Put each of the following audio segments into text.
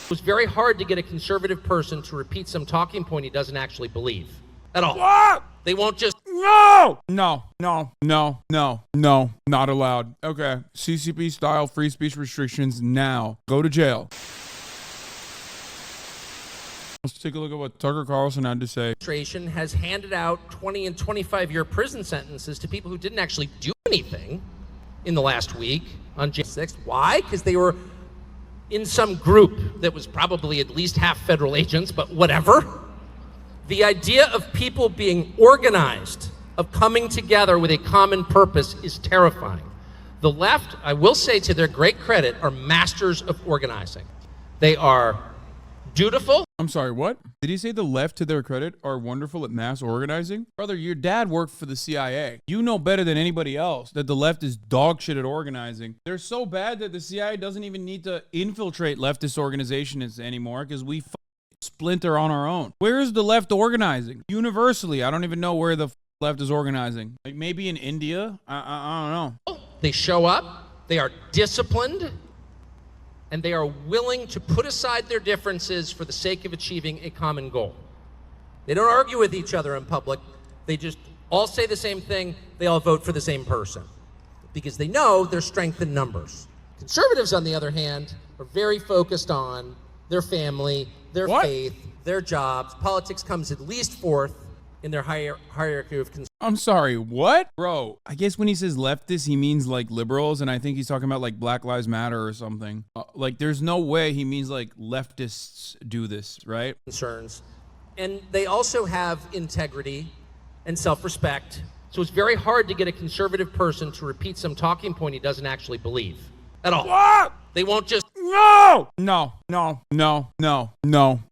It was very hard to get a conservative person to repeat some talking point he doesn't actually believe at all. What? They won't just No, not allowed. Okay, CCP style free speech restrictions now. Go to jail. Let's take a look at what Tucker Carlson had to say. Administration has handed out 20 and 25-year prison sentences to people who didn't actually do anything in the last week on January 6th. Why? Because they were in some group that was probably at least half federal agents, but whatever. The idea of people being organized, of coming together with a common purpose is terrifying. The left, I will say to their great credit, are masters of organizing. They are dutiful. I'm sorry, what? Did he say the left, to their credit, are wonderful at mass organizing? Brother, your dad worked for the CIA. You know better than anybody else that the left is dog shit at organizing. They're so bad that the CIA doesn't even need to infiltrate leftist organizations anymore because we splinter on our own. Where is the left organizing? Universally, I don't even know where the left is organizing. Like maybe in India? I don't know. They show up, they are disciplined, and they are willing to put aside their differences for the sake of achieving a common goal. They don't argue with each other in public. They just all say the same thing. They all vote for the same person because they know their strength in numbers. Conservatives, on the other hand, are very focused on their family, their faith, their jobs. Politics comes at least fourth in their hierarchy of concerns. I'm sorry, what? Bro, I guess when he says leftist, he means like liberals, and I think he's talking about like Black Lives Matter or something. Like there's no way he means like leftists do this, right? Concerns. And they also have integrity and self-respect. So it's very hard to get a conservative person to repeat some talking point he doesn't actually believe at all. What? They won't just No,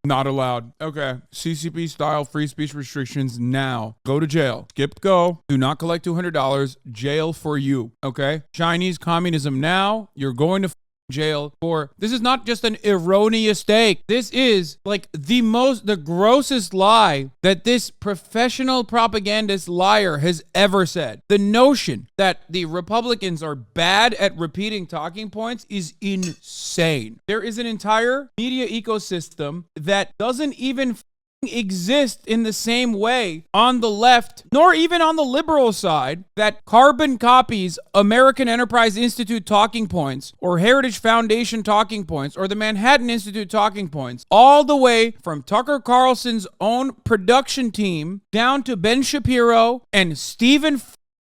not allowed. Okay, CCP style free speech restrictions now. Go to jail. Skip go. Do not collect $200. Jail for you. Okay? Chinese communism now. You're going to jail for this is not just an erroneous take. This is like the grossest lie that this professional propagandist liar has ever said. The notion that the Republicans are bad at repeating talking points is insane. There is an entire media ecosystem that doesn't even exist in the same way on the left, nor even on the liberal side, that carbon copies American Enterprise Institute talking points or Heritage Foundation talking points or the Manhattan Institute talking points, all the way from Tucker Carlson's own production team down to Ben Shapiro and Stephen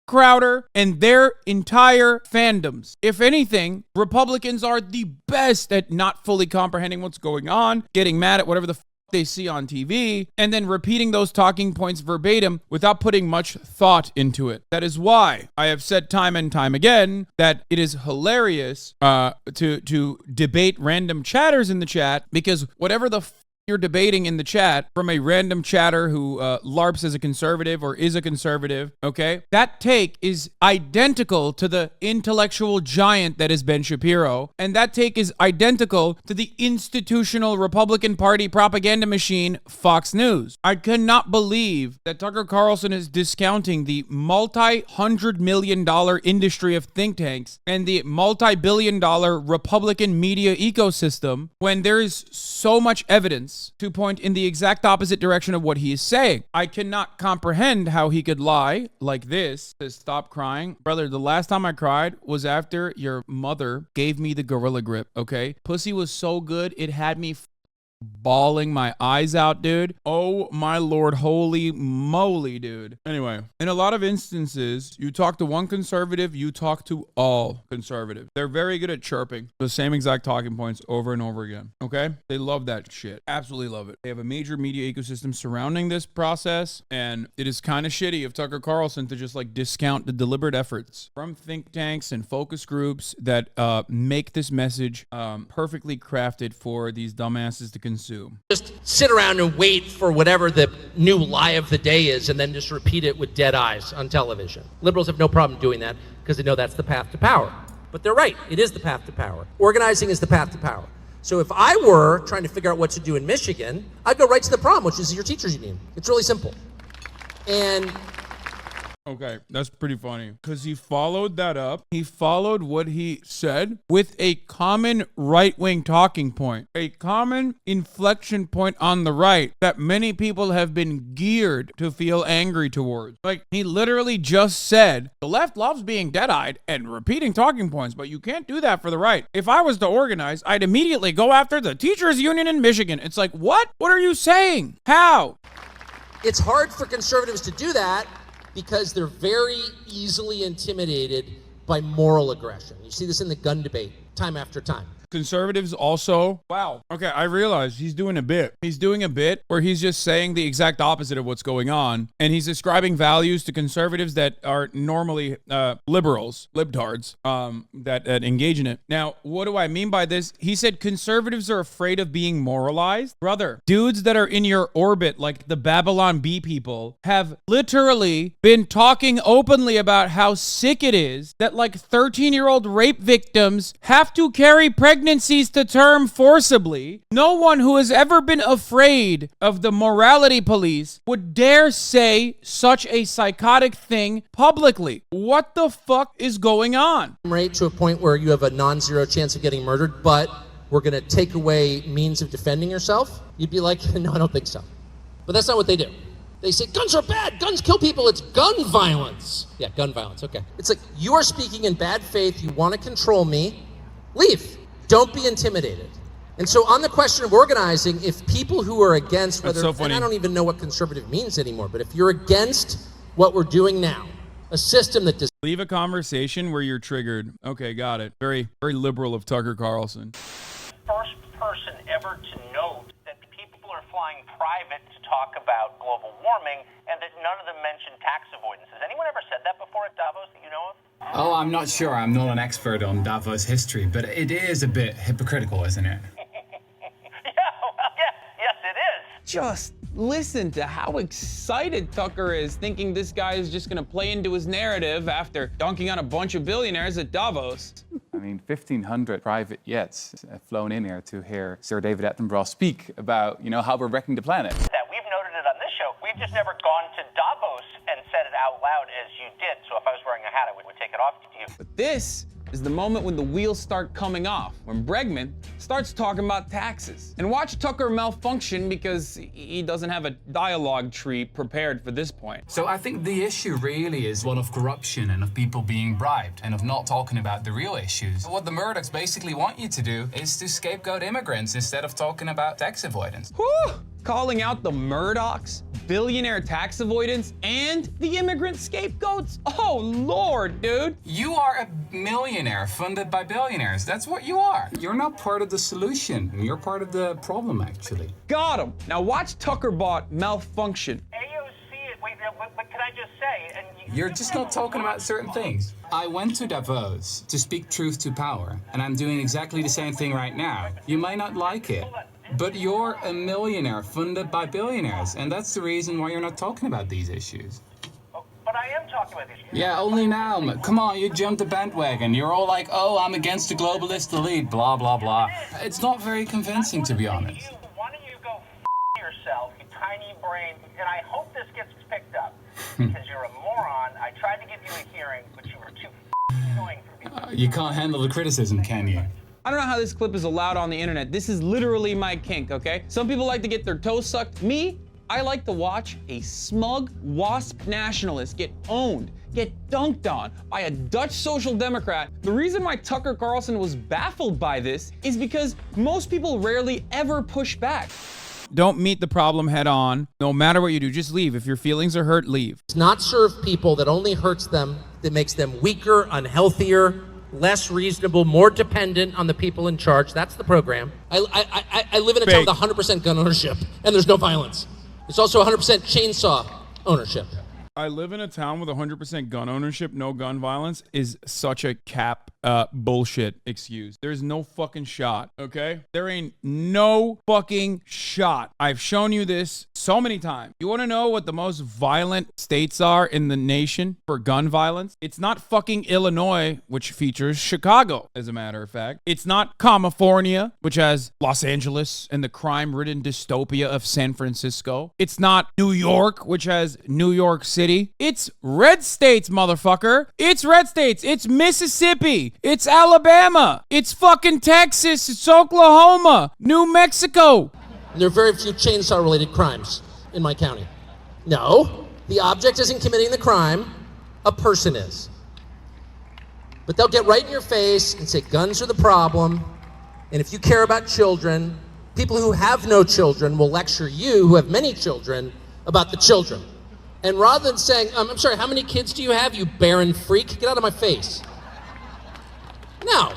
Crowder and their entire fandoms. If anything, Republicans are the best at not fully comprehending what's going on, getting mad at whatever the they see on TV, and then repeating those talking points verbatim without putting much thought into it. That is why I have said time and time again that it is hilarious to debate random chatters in the chat, because whatever the you're debating in the chat from a random chatter who LARPs as a conservative or is a conservative, okay? That take is identical to the intellectual giant that is Ben Shapiro, and that take is identical to the institutional Republican Party propaganda machine, Fox News. I cannot believe that Tucker Carlson is discounting the multi-hundred-million-dollar industry of think tanks and the multi-billion-dollar Republican media ecosystem when there is so much evidence to point in the exact opposite direction of what he is saying. I cannot comprehend how he could lie like this. Says, stop crying. Brother, the last time I cried was after your mother gave me the gorilla grip, okay? Pussy was so good, it had me bawling my eyes out, dude. Oh my lord, holy moly, dude. Anyway, in a lot of instances, you talk to one conservative, you talk to all conservatives. They're very good at chirping the same exact talking points over and over again, okay? They love that shit. Absolutely love it. They have a major media ecosystem surrounding this process, and it is kind of shitty of Tucker Carlson to just like discount the deliberate efforts from think tanks and focus groups that make this message perfectly crafted for these dumbasses to consume. Just sit around and wait for whatever the new lie of the day is and then just repeat it with dead eyes on television. Liberals have no problem doing that because they know that's the path to power. But they're right, it is the path to power. Organizing is the path to power. So if I were trying to figure out what to do in Michigan, I'd go right to the problem, which is your teachers union. It's really simple. And Okay, that's pretty funny because he followed that up. He followed what he said with a common right-wing talking point, a common inflection point on the right that many people have been geared to feel angry towards. Like, he literally just said, the left loves being dead-eyed and repeating talking points, but you can't do that for the right. If I was to organize, I'd immediately go after the teachers union in Michigan. It's like, what? What are you saying? How? It's hard for conservatives to do that because they're very easily intimidated by moral aggression. You see this in the gun debate time after time. Conservatives also, wow. Okay, I realize he's doing a bit. He's doing a bit where he's just saying the exact opposite of what's going on. And he's ascribing values to conservatives that are normally liberals, libtards, that engage in it. Now, what do I mean by this? He said conservatives are afraid of being moralized. Brother, dudes that are in your orbit, like the Babylon Bee people, have literally been talking openly about how sick it is that like 13-year-old rape victims have to carry pregnancies to term forcibly. No one who has ever been afraid of the morality police would dare say such a psychotic thing publicly. What the fuck is going on? Right to a point where you have a non-zero chance of getting murdered, but we're going to take away means of defending yourself. You'd be like, no, I don't think so. But that's not what they do. They say guns are bad, guns kill people, it's gun violence. Yeah, gun violence, okay. It's like, you are speaking in bad faith, you want to control me, leave. Don't be intimidated. And so on the question of organizing, if people who are against whether, so funny. and I don't even know what conservative means anymore, but if you're against what we're doing now, a system that does. Leave a conversation where you're triggered. Okay, got it. Very, very liberal of Tucker Carlson. First person ever to note that people are flying private to talk about global warming and that none of them mentioned tax avoidance. Has anyone ever said that before at Davos that you know of? Oh, I'm not sure. I'm not an expert on Davos history, but it is a bit hypocritical, isn't it? Yes, it is. Just listen to how excited Tucker is, thinking this guy is just gonna play into his narrative after dunking on a bunch of billionaires at Davos. I mean, 1,500 private jets have flown in here to hear Sir David Attenborough speak about, how we're wrecking the planet. That we've noted it on this show. We've just never gone to Davos and said it out loud as you did. So if I was wearing a hat, I would take it off to you. But this is the moment when the wheels start coming off, when Bregman starts talking about taxes. And watch Tucker malfunction because he doesn't have a dialogue tree prepared for this point. So I think the issue really is one of corruption and of people being bribed and of not talking about the real issues. What the Murdochs basically want you to do is to scapegoat immigrants instead of talking about tax avoidance. Whew! Calling out the Murdochs, billionaire tax avoidance, and the immigrant scapegoats? Oh, Lord, dude. You are a millionaire funded by billionaires. That's what you are. You're not part of the solution. You're part of the problem, actually. Got him. Now watch Tuckerbot malfunction. AOC, wait, but can I just say, and You're just not talking about certain things. I went to Davos to speak truth to power, and I'm doing exactly the same thing right now. You might not like it, but you're a millionaire funded by billionaires, and that's the reason why you're not talking about these issues. But I am talking about this. Yeah, only now. Come on, you jumped the bandwagon. You're all like, oh, I'm against the globalist elite, blah, blah, blah. It's not very convincing, to be honest. Why don't you go yourself, you tiny brain, and I hope this gets picked up, because you're a moron. I tried to give you a hearing, but you were too annoying for me. You can't handle the criticism, can you? I don't know how this clip is allowed on the internet. This is literally my kink, okay? Some people like to get their toes sucked. Me, I like to watch a smug WASP nationalist get owned, get dunked on by a Dutch social democrat. The reason why Tucker Carlson was baffled by this is because most people rarely ever push back. Don't meet the problem head on. No matter what you do, just leave. If your feelings are hurt, leave. It's not serve people that only hurts them, that makes them weaker, unhealthier, less reasonable, more dependent on the people in charge. That's the program. I live in a town with 100% gun ownership, and there's no violence. There's also 100% chainsaw ownership. I live in a town with 100% gun ownership, no gun violence is such a cap bullshit excuse. There's no fucking shot, okay? There ain't no fucking shot. I've shown you this so many times. You want to know what the most violent states are in the nation for gun violence? It's not fucking Illinois, which features Chicago, as a matter of fact. It's not California, which has Los Angeles and the crime-ridden dystopia of San Francisco. It's not New York, which has New York City. It's red states, motherfucker. It's red states. It's Mississippi. It's Alabama. It's fucking Texas. It's Oklahoma. New Mexico. There are very few chainsaw-related crimes in my county. No, the object isn't committing the crime. A person is. But they'll get right in your face and say guns are the problem. And if you care about children, people who have no children will lecture you, who have many children, about the children. And rather than saying, I'm sorry, how many kids do you have, you barren freak? Get out of my face. No.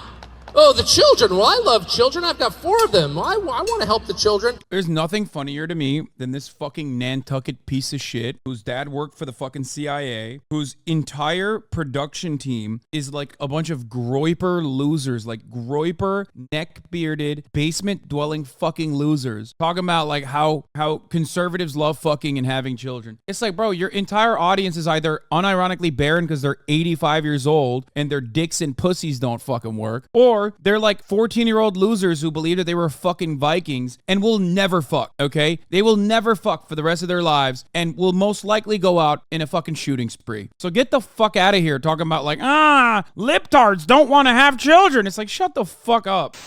Oh, the children. Well, I love children. I've got 4 of them. I want to help the children. There's nothing funnier to me than this fucking Nantucket piece of shit whose dad worked for the fucking CIA, whose entire production team is like a bunch of groiper losers, like groiper, neck-bearded, basement-dwelling fucking losers. Talking about like how conservatives love fucking and having children. It's like, bro, your entire audience is either unironically barren because they're 85 years old and their dicks and pussies don't fucking work, or they're like 14-year-old losers who believe that they were fucking Vikings and will never fuck, okay? They will never fuck for the rest of their lives and will most likely go out in a fucking shooting spree. So get the fuck out of here talking about like, libtards don't want to have children. It's like, shut the fuck up.